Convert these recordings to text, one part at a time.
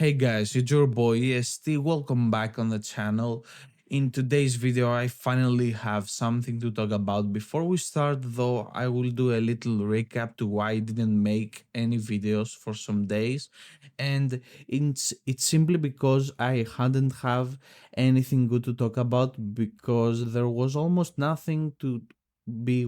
Hey guys, it's your boy EST. Welcome back on the channel. In today's video, I finally have something to talk about. Before we start, though, I will do a little recap to why I didn't make any videos for some days, and it's simply because I hadn't have anything good to talk about because there was almost nothing to be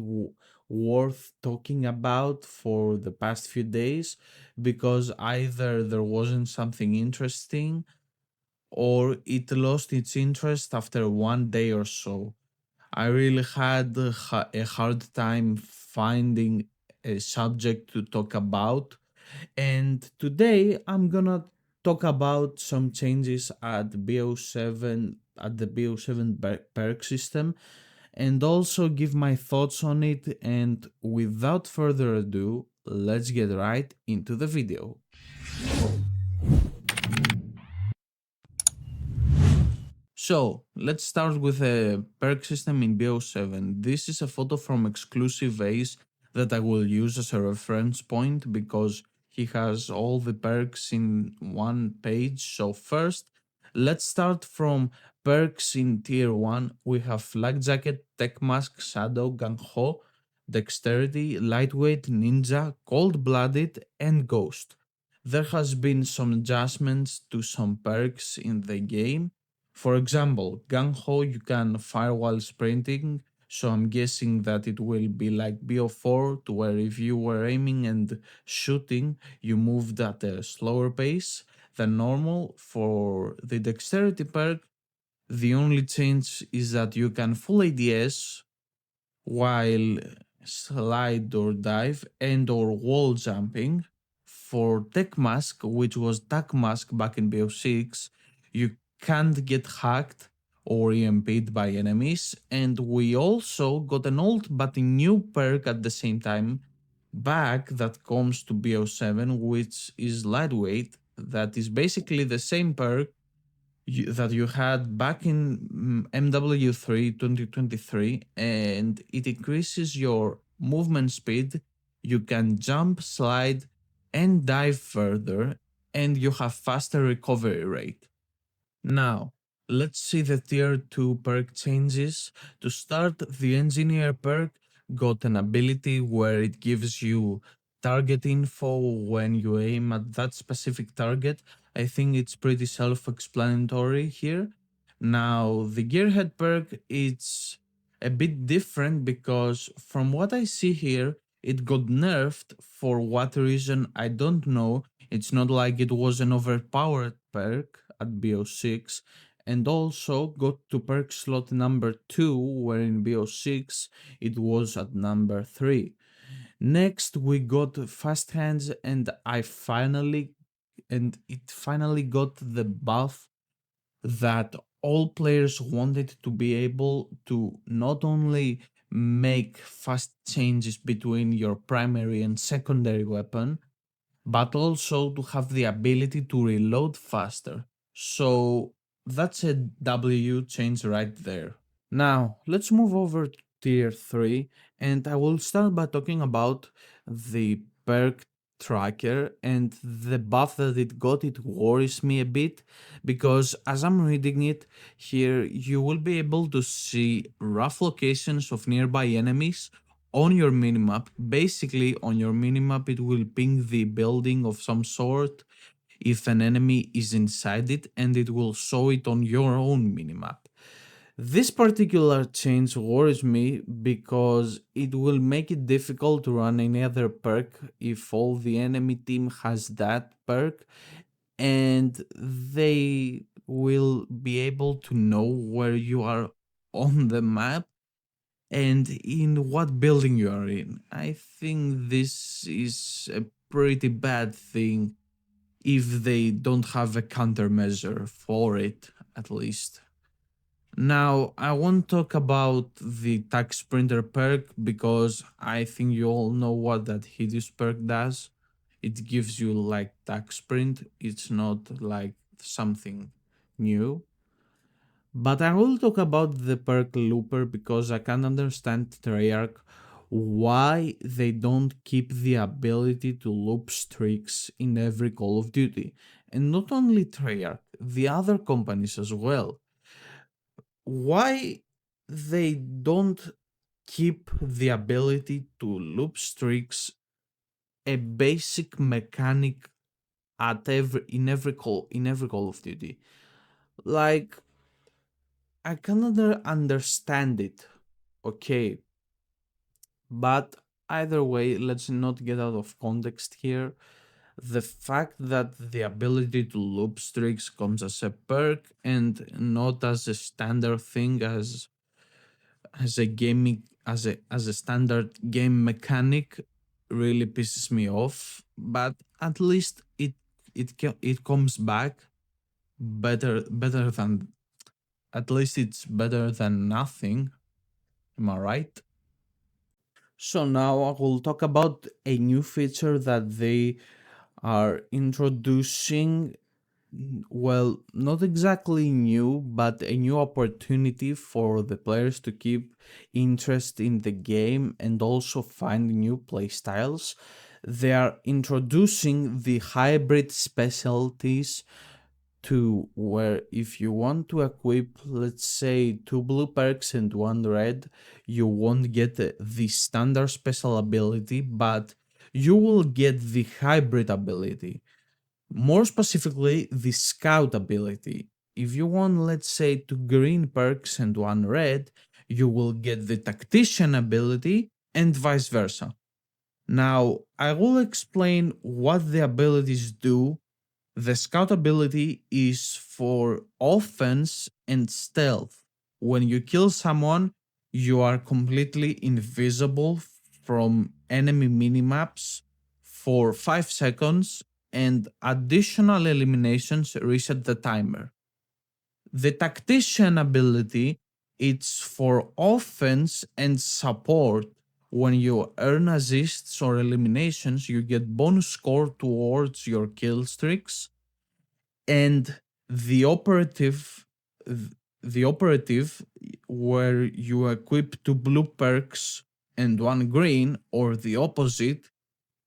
worth talking about for the past few days because either there wasn't something interesting or it lost its interest after one day or so. I really had a hard time finding a subject to talk about, and today I'm gonna talk about some changes at BO7 at the BO7 perk system and also give my thoughts on it. And without further ado, let's get right into the video. So let's start with a perk system in BO7. This is a photo from exclusive Ace that I will use as a reference point because he has all the perks in one page. So first, let's start from perks in tier 1. We have Flak Jacket, Tech Mask, Shadow, Gung Ho, Dexterity, Lightweight, Ninja, Cold Blooded, and Ghost. There has been some adjustments to some perks in the game. For example, Gung Ho you can fire while sprinting, so I'm guessing that it will be like BO4 to where if you were aiming and shooting, you moved at a slower pace than normal. For the dexterity perk, the only change is that you can full ADS while slide or dive and or wall jumping. For tech mask, which was tac mask back in BO6, you can't get hacked or EMP'd by enemies, and we also got an old but a new perk at the same time back that comes to BO7, which is lightweight. That is basically the same perk that you had back in MW3 2023, and it increases your movement speed. You can jump, slide, and dive further, and you have faster recovery rate. Now, let's see the tier 2 perk changes. To start, the engineer perk got an ability where it gives you target info when you aim at that specific target. I think it's pretty self-explanatory here. Now, the gearhead perk it's a bit different because from what I see here, it got nerfed. For what reason I don't know. It's not like it was an overpowered perk at BO6, and also got to perk slot number 2, where in BO6 it was at number 3. Next we got fast hands, and it finally got the buff that all players wanted to be able to not only make fast changes between your primary and secondary weapon, but also to have the ability to reload faster. So that's a W change right there. Now, let's move over to tier 3, and I will start by talking about the perk tracker and the buff that it got. It worries me a bit because as I'm reading it here, you will be able to see rough locations of nearby enemies on your minimap. Basically, on your minimap, it will ping the building of some sort if an enemy is inside it, and it will show it on your own minimap. This particular change worries me because it will make it difficult to run any other perk if all the enemy team has that perk, and they will be able to know where you are on the map and in what building you are in. I think this is a pretty bad thing if they don't have a countermeasure for it, at least. Now, I won't talk about the tag sprinter perk because I think you all know what that hideous perk does. It gives you like tag sprint, it's not like something new. But I will talk about the perk looper because I can't understand Treyarch why they don't keep the ability to loop streaks in every Call of Duty. and not only Treyarch, the other companies as well, why they don't keep the ability to loop streaks a basic mechanic at every Call of Duty. Like, I cannot understand it. Okay, but either way, let's not get out of context here. The fact that the ability to loop streaks comes as a perk and not as a standard thing, as a gaming as a standard game mechanic, really pisses me off. But at least it comes back better than, at least it's better than nothing. Am I right? So now I will talk about a new feature that they are introducing. Well, not exactly new, but a new opportunity for the players to keep interest in the game and also find new playstyles. They are introducing the hybrid specialties, to where if you want to equip, let's say, 2 blue perks and 1 red, you won't get the standard special ability, but you will get the hybrid ability. More specifically, the scout ability. If you want, let's say, 2 green perks and 1 red, you will get the tactician ability and vice versa. Now, I will explain what the abilities do. The scout ability is for offense and stealth. When you kill someone, you are completely invisible from enemy minimaps for 5 seconds, and additional eliminations reset the timer. The tactician ability, it's for offense and support. When you earn assists or eliminations, you get bonus score towards your kill streaks. And the operative the operative, where you equip 2 blue perks and 1 green, or the opposite,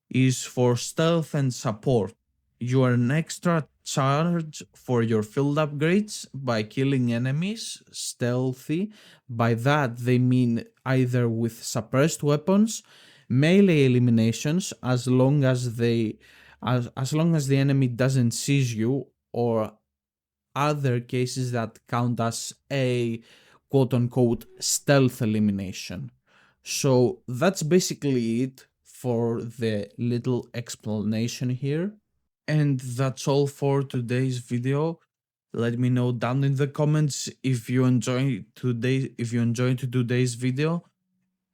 is for stealth and support. You earn extra charge for your field upgrades by killing enemies stealthy. By that they mean either with suppressed weapons, melee eliminations, as long as the enemy doesn't seize you, or other cases that count as a quote unquote stealth elimination. So that's basically it for the little explanation here. And that's all for today's video. Let me know down in the comments if you enjoyed today's video,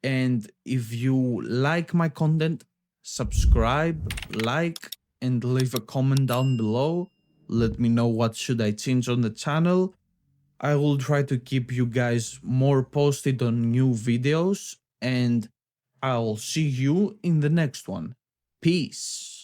and if you like my content, subscribe, like, and leave a comment down below. Let me know what should I change on the channel. I will try to keep you guys more posted on new videos, and I'll see you in the next one. Peace.